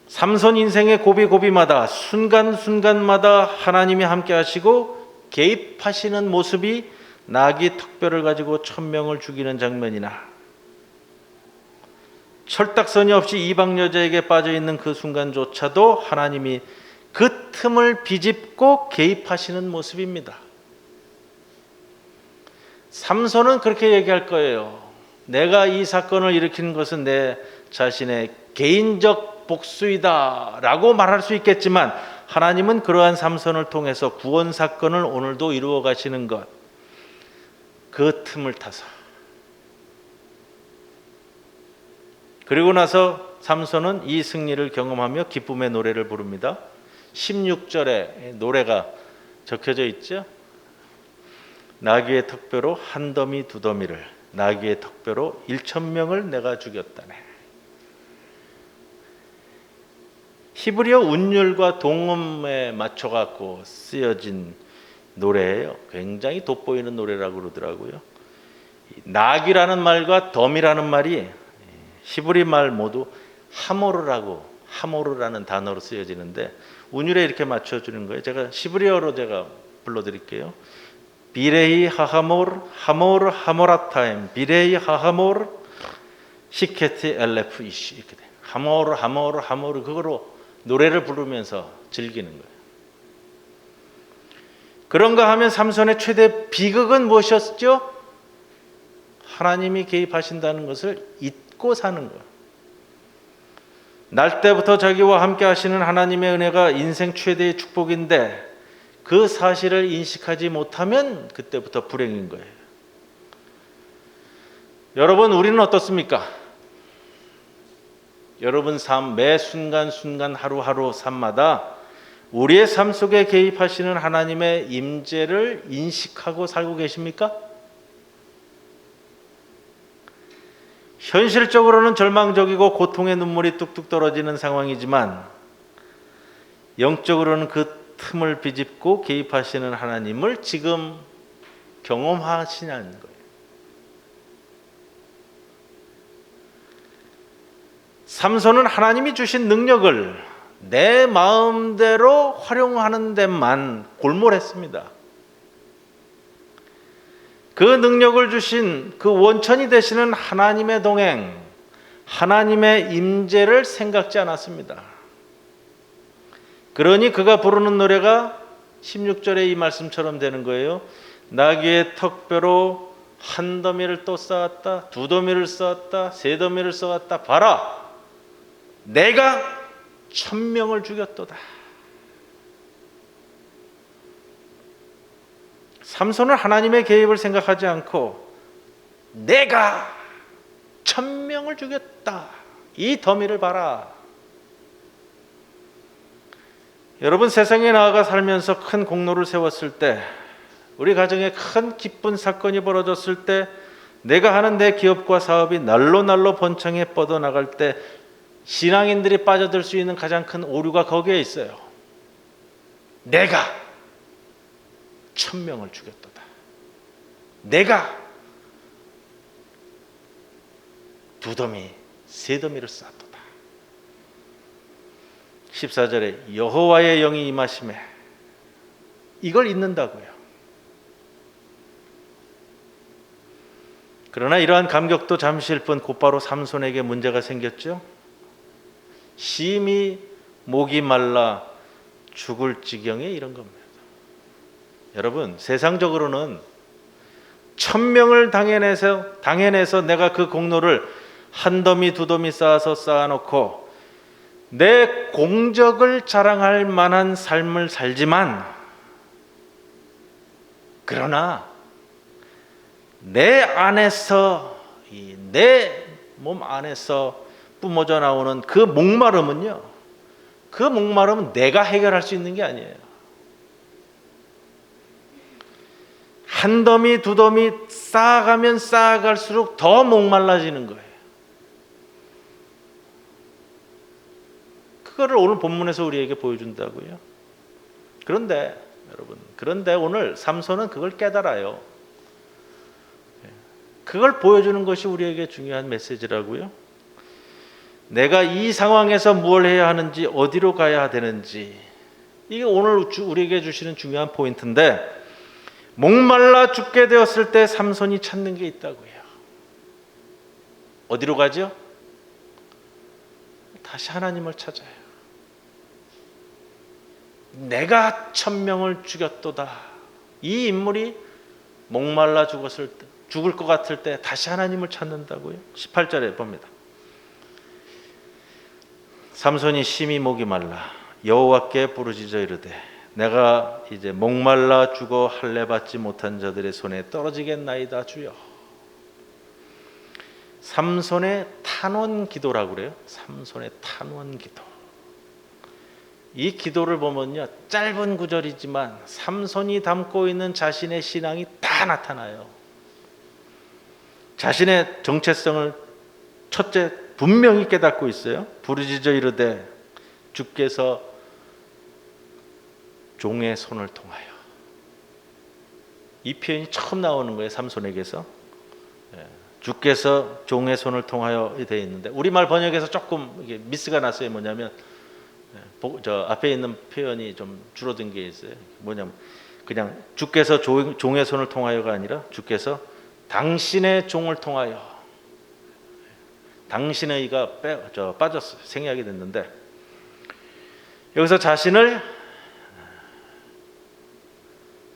삼손 인생의 고비고비마다, 순간순간마다 하나님이 함께 하시고 개입하시는 모습이 나귀 턱뼈를 가지고 1000명을 죽이는 장면이나, 철딱서니 없이 이방 여자에게 빠져있는 그 순간조차도 하나님이 그 틈을 비집고 개입하시는 모습입니다. 삼손은 그렇게 얘기할 거예요. 내가 이 사건을 일으킨 것은 내 자신의 개인적 복수이다 라고 말할 수 있겠지만, 하나님은 그러한 삼손을 통해서 구원 사건을 오늘도 이루어 가시는 것, 그 틈을 타서. 그리고 나서 삼손은 이 승리를 경험하며 기쁨의 노래를 부릅니다. 16절에 노래가 적혀져 있죠. 나귀의 턱뼈로 한 더미 두 더미를 나귀의 턱뼈로 1,000명을 내가 죽였다네. 히브리어 운율과 동음에 맞춰 갖고 쓰여진 노래예요. 굉장히 돋보이는 노래라고 그러더라고요. 낙이라는 말과 덤이라는 말이 히브리 말 모두 하모르라는 단어로 쓰여지는데 운율에 이렇게 맞춰주는 거예요. 제가 히브리어로 제가 불러드릴게요. 비레이 하하모르 하모르 하모라타임 비레이 하하모르 시케티 엘레프 이시 이렇게 돼. 하모르 그거로 노래를 부르면서 즐기는 거예요. 그런가 하면 삼손의 최대 비극은 무엇이었죠? 하나님이 개입하신다는 것을 잊고 사는 거예요. 날 때부터 자기와 함께 하시는 하나님의 은혜가 인생 최대의 축복인데 그 사실을 인식하지 못하면 그때부터 불행인 거예요. 여러분, 우리는 어떻습니까? 여러분 삶 매 순간순간 하루하루 삶마다 우리의 삶 속에 개입하시는 하나님의 임재를 인식하고 살고 계십니까? 현실적으로는 절망적이고 고통의 눈물이 뚝뚝 떨어지는 상황이지만 영적으로는 그 틈을 비집고 개입하시는 하나님을 지금 경험하시냐는 거예요. 삼손은 하나님이 주신 능력을 내 마음대로 활용하는 데만 골몰했습니다. 그 능력을 주신 그 원천이 되시는 하나님의 동행, 하나님의 임재를 생각지 않았습니다. 그러니 그가 부르는 노래가 16절의 이 말씀처럼 되는 거예요. 나귀의 턱뼈로 한 더미를 또 쌓았다, 두 더미를 쌓았다, 세 더미를 쌓았다. 봐라, 내가 1,000명을 죽였도다. 삼손은 하나님의 개입을 생각하지 않고 내가 1,000명을 죽였다. 이 더미를 봐라. 여러분, 세상에 나아가 살면서 큰 공로를 세웠을 때, 우리 가정에 큰 기쁜 사건이 벌어졌을 때, 내가 하는 내 기업과 사업이 날로 번창해 뻗어나갈 때 신앙인들이 빠져들 수 있는 가장 큰 오류가 거기에 있어요. 내가 1,000명을 죽였도다. 내가 두 더미, 세 더미를 쌓았도다. 14절에 여호와의 영이 임하심에 이걸 잊는다고요. 그러나 이러한 감격도 잠시일 뿐 곧바로 삼손에게 문제가 생겼죠. 심히 목이 말라 죽을 지경에 이른 겁니다. 여러분, 세상적으로는 1,000명을 당해내서 내가 그 공로를 한 더미 두 더미 쌓아놓고 내 공적을 자랑할 만한 삶을 살지만, 그러나 내 안에서, 내 몸 안에서 뿜어져 나오는 그 목마름은요, 그 목마름은 내가 해결할 수 있는 게 아니에요. 한 더미 두 더미 쌓아가면 쌓아갈수록 더 목말라지는 거예요. 그거를 오늘 본문에서 우리에게 보여준다고요. 그런데 여러분, 오늘 삼손은 그걸 깨달아요. 그걸 보여주는 것이 우리에게 중요한 메시지라고요. 내가 이 상황에서 무엇을 해야 하는지, 어디로 가야 되는지, 이게 오늘 우리에게 주시는 중요한 포인트인데, 목말라 죽게 되었을 때 삼손이 찾는 게 있다고요. 어디로 가죠? 다시 하나님을 찾아요. 내가 1,000명을 죽였도다. 이 인물이 목말라 죽을 것 같을 때 다시 하나님을 찾는다고요. 18절에 봅니다. 삼손이 심히 목이 말라 여호와께 부르짖어 이르되 내가 이제 목말라 죽어 할례 받지 못한 자들의 손에 떨어지겠나이다 주여. 삼손의 탄원 기도라고 그래요. 삼손의 탄원 기도. 이 기도를 보면요, 짧은 구절이지만 삼손이 담고 있는 자신의 신앙이 다 나타나요. 자신의 정체성을 첫째 분명히 깨닫고 있어요. 부르짖어 이르되 주께서 종의 손을 통하여. 이 표현이 처음 나오는 거예요. 삼손에게서. 주께서 종의 손을 통하여 되어 있는데 우리말 번역에서 조금 이게 미스가 났어요. 뭐냐면 저 앞에 있는 표현이 좀 줄어든 게 있어요. 뭐냐면 그냥 주께서 종의 손을 통하여가 아니라 주께서 당신의 종을 통하여. 당신의가 빠졌어요. 생략이 됐는데 여기서 자신을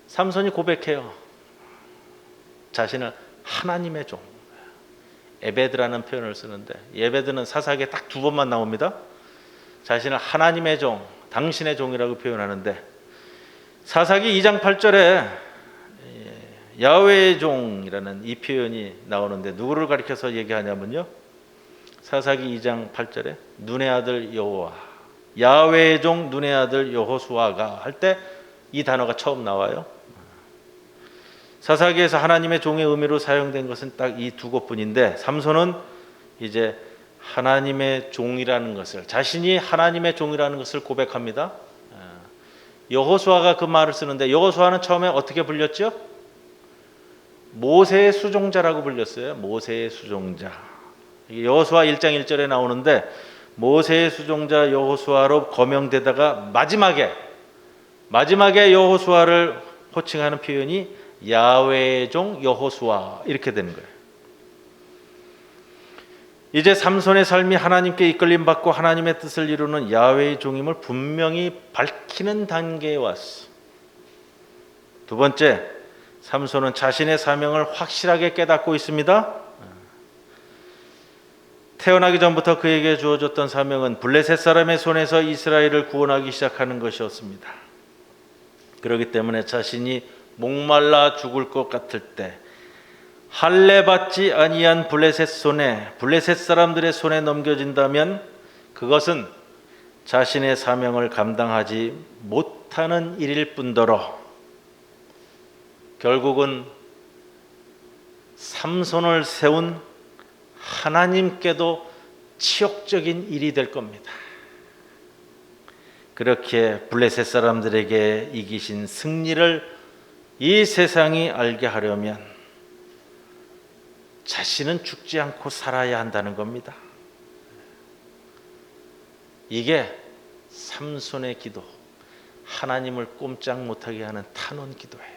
삼손이 고백해요. 자신을 하나님의 종. 에베드라는 표현을 쓰는데 에베드는 사사기에 딱 2번만 나옵니다. 자신을 하나님의 종, 당신의 종이라고 표현하는데 사사기 2장 8절에 야훼의 종이라는 이 표현이 나오는데 누구를 가리켜서 얘기하냐면요. 사사기 2장 8절에 눈의 아들 여호와, 야훼의 종 눈의 아들 여호수아가 할 때 이 단어가 처음 나와요. 사사기에서 하나님의 종의 의미로 사용된 것은 딱 이 2곳뿐인데 삼손은 이제 하나님의 종이라는 것을, 자신이 하나님의 종이라는 것을 고백합니다. 여호수아가 그 말을 쓰는데 여호수아는 처음에 어떻게 불렸죠? 모세의 수종자라고 불렸어요. 모세의 수종자. 여호수아 1장 1절에 나오는데 모세의 수종자 여호수아로 거명되다가 마지막에 여호수아를 호칭하는 표현이 야훼의 종 여호수아 이렇게 되는 거예요. 이제 삼손의 삶이 하나님께 이끌림 받고 하나님의 뜻을 이루는 야훼의 종임을 분명히 밝히는 단계에 왔어. 두 번째, 삼손은 자신의 사명을 확실하게 깨닫고 있습니다. 태어나기 전부터 그에게 주어졌던 사명은 블레셋 사람의 손에서 이스라엘을 구원하기 시작하는 것이었습니다. 그렇기 때문에 자신이 목말라 죽을 것 같을 때 할례 받지 아니한 블레셋 사람들의 손에 넘겨진다면 그것은 자신의 사명을 감당하지 못하는 일일 뿐더러 결국은 삼손을 세운 하나님께도 치욕적인 일이 될 겁니다. 그렇게 블레셋 사람들에게 이기신 승리를 이 세상이 알게 하려면 자신은 죽지 않고 살아야 한다는 겁니다. 이게 삼손의 기도, 하나님을 꼼짝 못하게 하는 탄원 기도예요.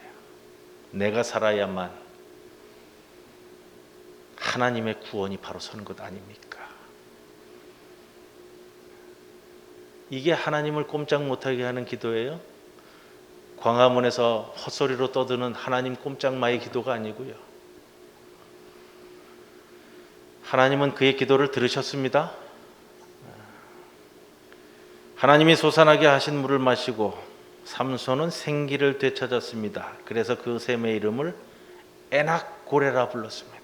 내가 살아야만 하나님의 구원이 바로 서는 것 아닙니까? 이게 하나님을 꼼짝 못하게 하는 기도예요. 광화문에서 헛소리로 떠드는 하나님 꼼짝마의 기도가 아니고요. 하나님은 그의 기도를 들으셨습니다. 하나님이 솟아나게 하신 물을 마시고 삼손은 생기를 되찾았습니다. 그래서 그 샘의 이름을 에낙고레라 불렀습니다.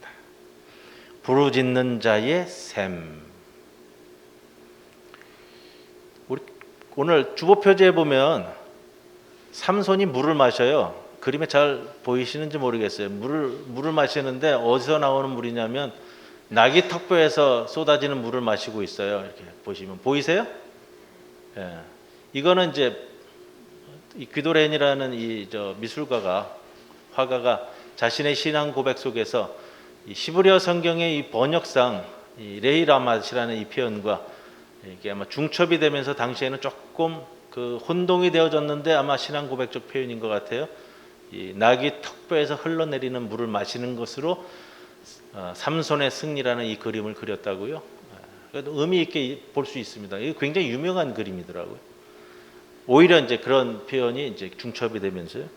부르짖는 자의 샘. 우리 오늘 주보표지에 보면 삼손이 물을 마셔요. 그림에 잘 보이시는지 모르겠어요. 물을 마시는데 어디서 나오는 물이냐면 나귀 턱뼈에서 쏟아지는 물을 마시고 있어요. 이렇게 보시면 보이세요? 예. 이거는 이제 이 귀도렌이라는 이 미술가가 화가가 자신의 신앙 고백 속에서 이 시브리어 성경의 이 번역상 이 레이라맛이라는 이 표현과 이게 아마 중첩이 되면서 당시에는 조금 그 혼동이 되어졌는데 아마 신앙 고백적 표현인 것 같아요. 이 나귀 턱뼈에서 흘러내리는 물을 마시는 것으로 삼손의 승리라는 이 그림을 그렸다고요. 그래도 의미 있게 볼 수 있습니다. 이게 굉장히 유명한 그림이더라고요. 오히려 이제 그런 표현이 이제 중첩이 되면서요.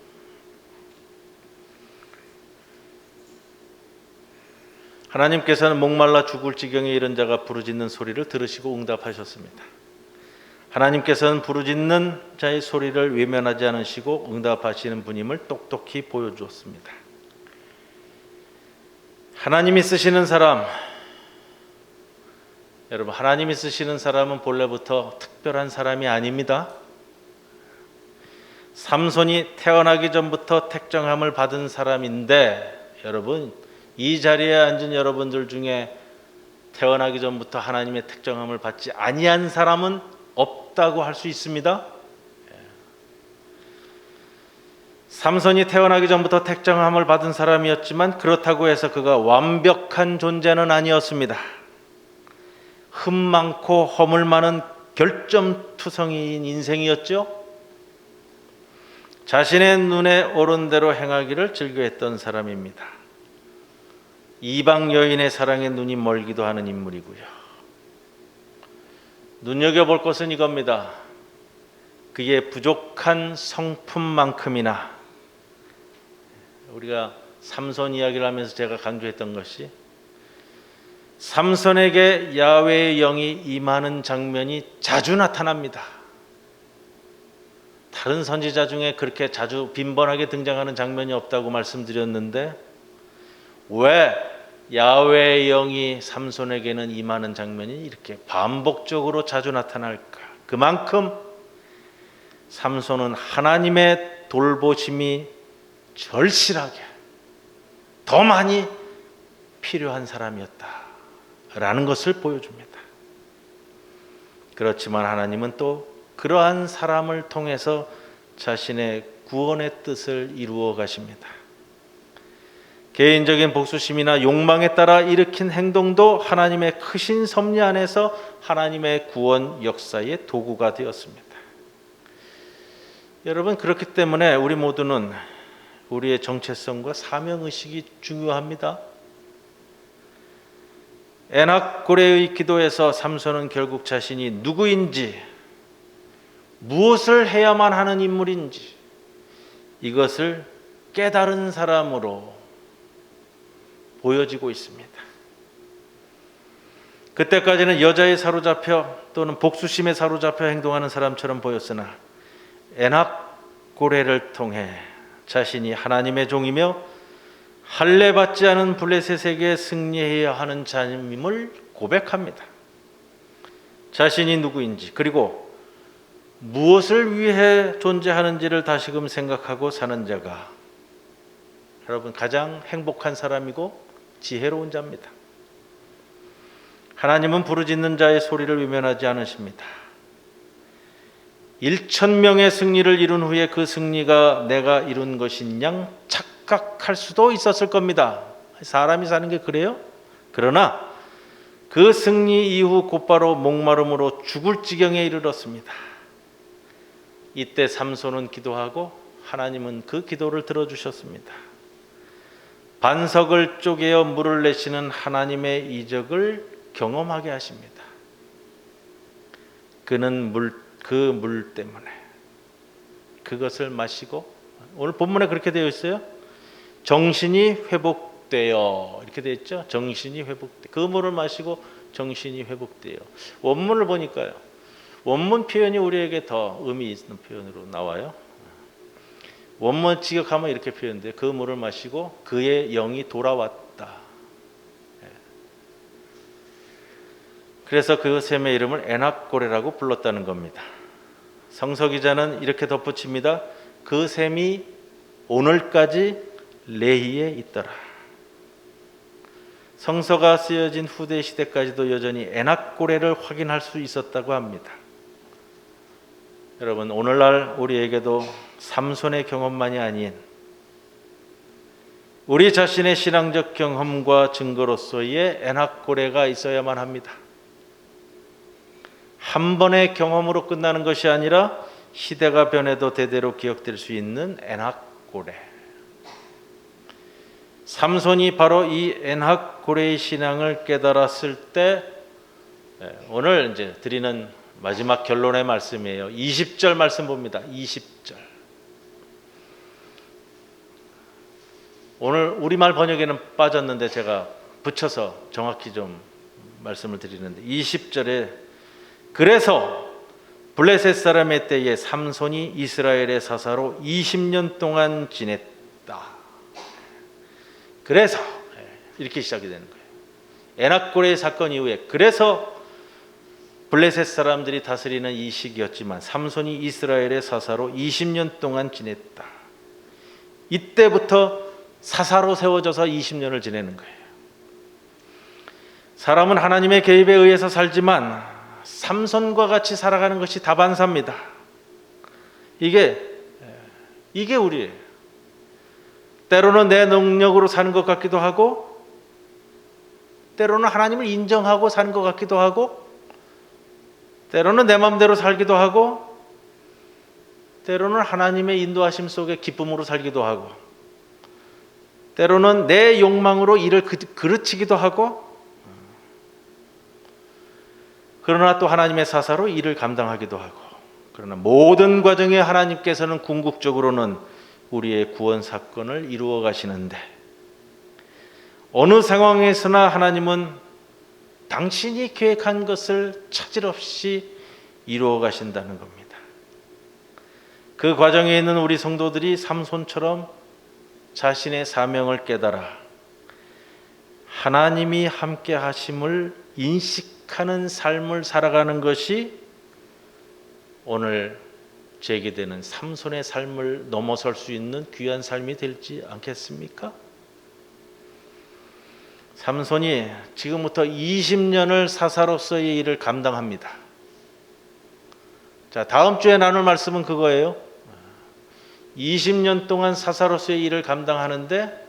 하나님께서는 목말라 죽을 지경에 이른 자가 부르짖는 소리를 들으시고 응답하셨습니다. 하나님께서는 부르짖는 자의 소리를 외면하지 않으시고 응답하시는 분임을 똑똑히 보여주었습니다. 하나님이 쓰시는 사람, 여러분, 하나님이 쓰시는 사람은 본래부터 특별한 사람이 아닙니다. 삼손이 태어나기 전부터 택정함을 받은 사람인데, 여러분, 이 자리에 앉은 여러분들 중에 태어나기 전부터 하나님의 택정함을 받지 아니한 사람은 없다고 할 수 있습니다. 삼손이 태어나기 전부터 택정함을 받은 사람이었지만 그렇다고 해서 그가 완벽한 존재는 아니었습니다. 흠 많고 허물 많은 결점투성이인 인생이었죠. 자신의 눈에 오른 대로 행하기를 즐겨했던 사람입니다. 이방 여인의 사랑에 눈이 멀기도 하는 인물이고요. 눈여겨볼 것은 이겁니다. 그의 부족한 성품만큼이나, 우리가 삼손 이야기를 하면서 제가 강조했던 것이, 삼손에게 야훼의 영이 임하는 장면이 자주 나타납니다. 다른 선지자 중에 그렇게 자주 빈번하게 등장하는 장면이 없다고 말씀드렸는데, 왜 야훼의 영이 삼손에게는 임하는 장면이 이렇게 반복적으로 자주 나타날까? 그만큼 삼손은 하나님의 돌보심이 절실하게 더 많이 필요한 사람이었다라는 것을 보여줍니다. 그렇지만 하나님은 또 그러한 사람을 통해서 자신의 구원의 뜻을 이루어 가십니다. 개인적인 복수심이나 욕망에 따라 일으킨 행동도 하나님의 크신 섭리 안에서 하나님의 구원 역사의 도구가 되었습니다. 여러분, 그렇기 때문에 우리 모두는 우리의 정체성과 사명의식이 중요합니다. 에낙고레의 기도에서 삼손은 결국 자신이 누구인지, 무엇을 해야만 하는 인물인지 이것을 깨달은 사람으로 보여지고 있습니다. 그때까지는 여자에 사로잡혀 또는 복수심에 사로잡혀 행동하는 사람처럼 보였으나 에낙고레를 통해 자신이 하나님의 종이며 할례받지 않은 블레셋에게 승리해야 하는 자임을 고백합니다. 자신이 누구인지, 그리고 무엇을 위해 존재하는지를 다시금 생각하고 사는 자가 여러분 가장 행복한 사람이고 지혜로운 자입니다. 하나님은 부르짖는 자의 소리를 외면하지 않으십니다. 1,000명의 승리를 이룬 후에 그 승리가 내가 이룬 것인 양 착각할 수도 있었을 겁니다. 사람이 사는 게 그래요? 그러나 그 승리 이후 곧바로 목마름으로 죽을 지경에 이르렀습니다. 이때 삼손은 기도하고 하나님은 그 기도를 들어주셨습니다. 반석을 쪼개어 물을 내시는 하나님의 이적을 경험하게 하십니다. 그는 그 물 때문에 그것을 마시고, 오늘 본문에 그렇게 되어 있어요. 정신이 회복되어, 이렇게 되어 있죠. 정신이 회복돼. 그 물을 마시고 정신이 회복돼요. 원문을 보니까요, 원문 표현이 우리에게 더 의미 있는 표현으로 나와요. 원문 직역하면 이렇게 표현돼요. 그 물을 마시고 그의 영이 돌아왔다. 그래서 그 샘의 이름을 에낙고레라고 불렀다는 겁니다. 성서기자는 이렇게 덧붙입니다. 그 샘이 오늘까지 레히에 있더라. 성서가 쓰여진 후대 시대까지도 여전히 에낙고레를 확인할 수 있었다고 합니다. 여러분, 오늘날 우리에게도 삼손의 경험만이 아닌 우리 자신의 신앙적 경험과 증거로서의 에낙고레가 있어야만 합니다. 한 번의 경험으로 끝나는 것이 아니라 시대가 변해도 대대로 기억될 수 있는 에낙고레. 삼손이 바로 이 에낙고레의 신앙을 깨달았을 때, 오늘 이제 드리는 마지막 결론의 말씀이에요. 20절 말씀 봅니다. 20절. 오늘 우리말 번역에는 빠졌는데 제가 붙여서 정확히 좀 말씀을 드리는데, 20절에 그래서 블레셋 사람의 때에 삼손이 이스라엘의 사사로 20년 동안 지냈다. 그래서 이렇게 시작이 되는 거예요. 에낙고레 사건 이후에, 그래서 블레셋 사람들이 다스리는 이 시기였지만 삼손이 이스라엘의 사사로 20년 동안 지냈다. 이때부터 사사로 세워져서 20년을 지내는 거예요. 사람은 하나님의 개입에 의해서 살지만 삼손과 같이 살아가는 것이 다반사입니다. 이게 우리예요. 때로는 내 능력으로 사는 것 같기도 하고, 때로는 하나님을 인정하고 사는 것 같기도 하고, 때로는 내 마음대로 살기도 하고, 때로는 하나님의 인도하심 속에 기쁨으로 살기도 하고, 때로는 내 욕망으로 일을 그르치기도 하고, 그러나 또 하나님의 사사로 일을 감당하기도 하고, 그러나 모든 과정에 하나님께서는 궁극적으로는 우리의 구원 사건을 이루어 가시는데, 어느 상황에서나 하나님은 당신이 계획한 것을 차질 없이 이루어 가신다는 겁니다. 그 과정에 있는 우리 성도들이 삼손처럼 자신의 사명을 깨달아 하나님이 함께 하심을 인식하는 삶을 살아가는 것이 오늘 제기되는 삼손의 삶을 넘어설 수 있는 귀한 삶이 되지 않겠습니까? 삼손이 지금부터 20년을 사사로서의 일을 감당합니다. 자, 다음 주에 나눌 말씀은 그거예요. 20년 동안 사사로서의 일을 감당하는데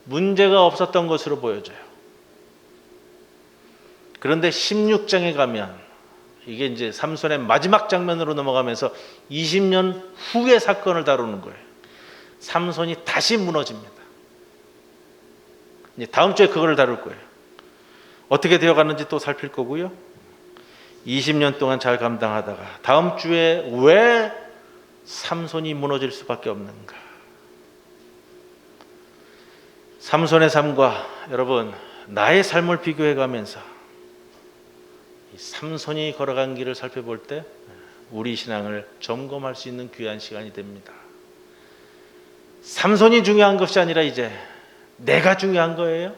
문제가 없었던 것으로 보여져요. 그런데 16장에 가면, 이게 이제 삼손의 마지막 장면으로 넘어가면서 20년 후의 사건을 다루는 거예요. 삼손이 다시 무너집니다. 이제 다음 주에 그거를 다룰 거예요. 어떻게 되어갔는지 또 살필 거고요. 20년 동안 잘 감당하다가 다음 주에 왜 삼손이 무너질 수밖에 없는가. 삼손의 삶과 여러분 나의 삶을 비교해 가면서 삼손이 걸어간 길을 살펴볼 때 우리 신앙을 점검할 수 있는 귀한 시간이 됩니다. 삼손이 중요한 것이 아니라 이제 내가 중요한 거예요.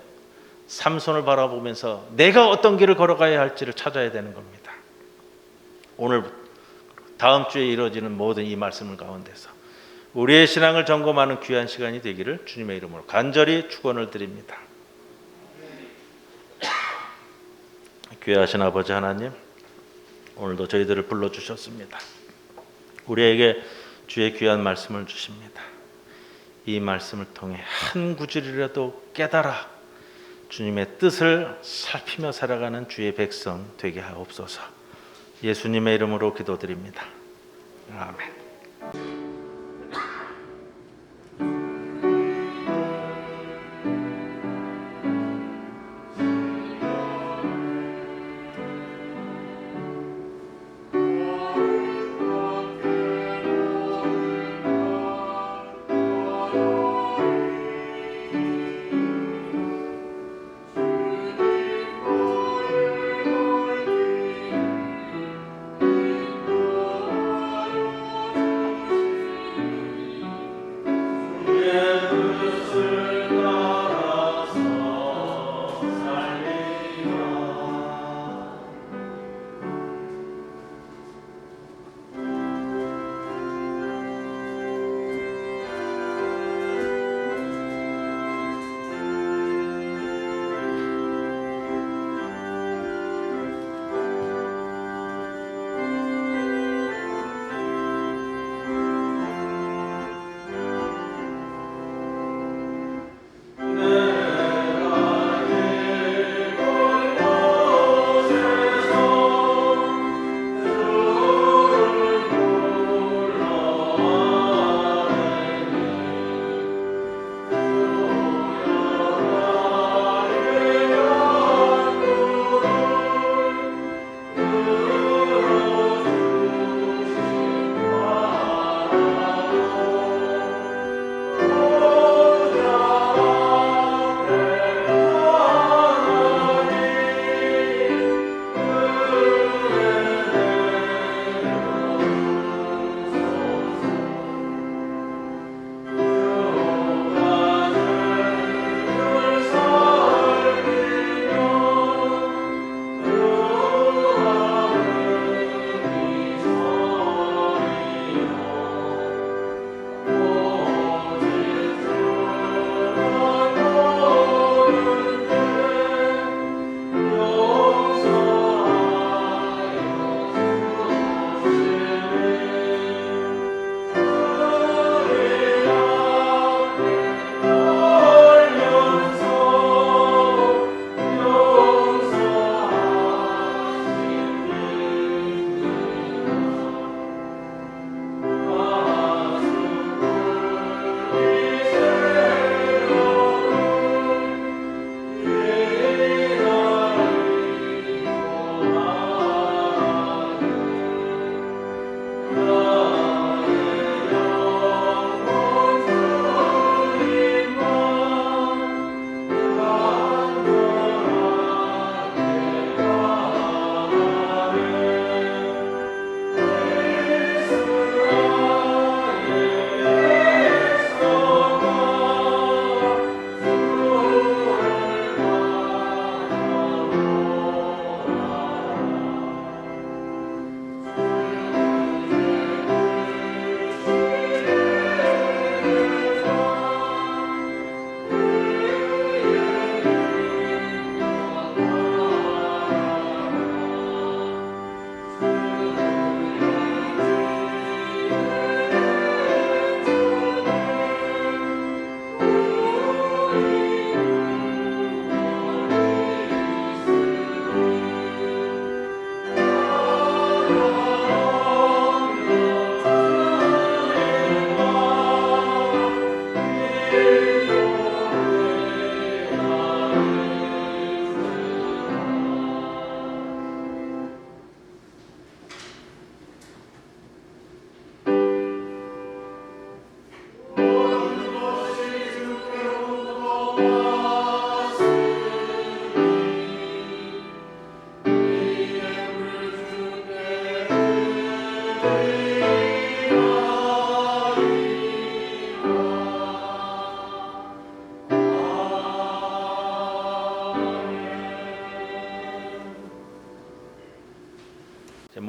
삼손을 바라보면서 내가 어떤 길을 걸어가야 할지를 찾아야 되는 겁니다. 오늘 다음 주에 이루어지는 모든 이 말씀을 가운데서 우리의 신앙을 점검하는 귀한 시간이 되기를 주님의 이름으로 간절히 축원을 드립니다. 귀하신 아버지 하나님, 오늘도 저희들을 불러주셨습니다. 우리에게 주의 귀한 말씀을 주십니다. 이 말씀을 통해 한 구절이라도 깨달아 주님의 뜻을 살피며 살아가는 주의 백성 되게 하옵소서. 예수님의 이름으로 기도드립니다. 아멘.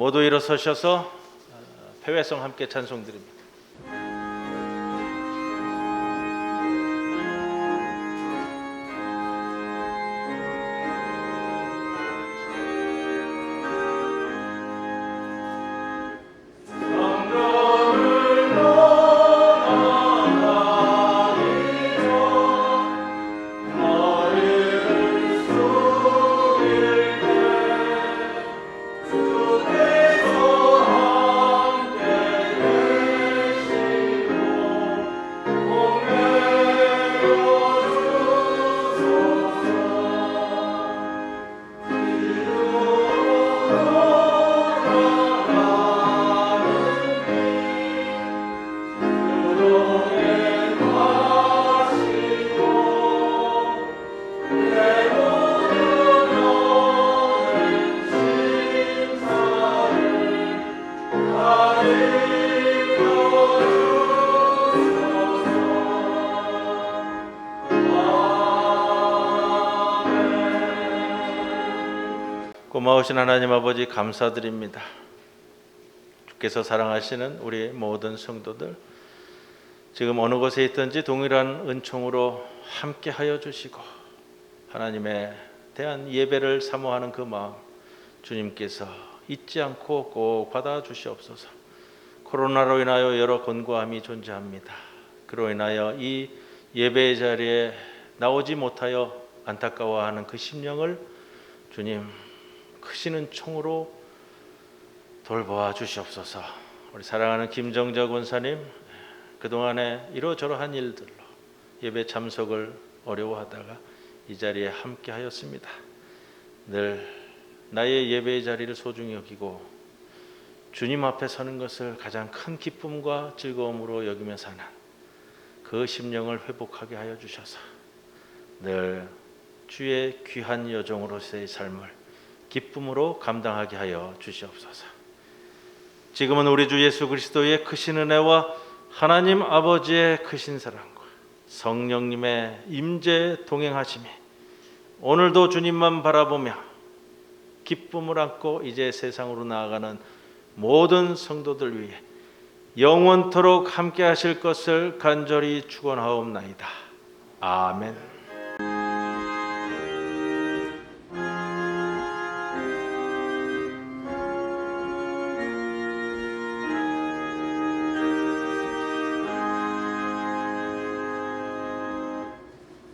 모두 일어서셔서 패회성 함께 찬송드립니다. 고마우신 하나님 아버지 감사드립니다. 주께서 사랑하시는 우리 모든 성도들 지금 어느 곳에 있든지 동일한 은총으로 함께하여 주시고 하나님에 대한 예배를 사모하는 그 마음 주님께서 잊지 않고 꼭 받아 주시옵소서. 코로나로 인하여 여러 권고함이 존재합니다. 그로 인하여 이 예배의 자리에 나오지 못하여 안타까워하는 그 심령을 주님 크신 은총으로 돌보아 주시옵소서. 우리 사랑하는 김정자 권사님 그동안에 이러저러한 일들로 예배 참석을 어려워하다가 이 자리에 함께 하였습니다. 늘 나의 예배의 자리를 소중히 여기고 주님 앞에 서는 것을 가장 큰 기쁨과 즐거움으로 여기며 사는 그 심령을 회복하게 하여 주셔서 늘 주의 귀한 여종으로서의 삶을 기쁨으로 감당하게 하여 주시옵소서. 지금은 우리 주 예수 그리스도의 크신 은혜와 하나님 아버지의 크신 사랑과 성령님의 임재 동행하심이 오늘도 주님만 바라보며 기쁨을 안고 이제 세상으로 나아가는 모든 성도들 위해 영원토록 함께 하실 것을 간절히 축원하옵나이다. 아멘.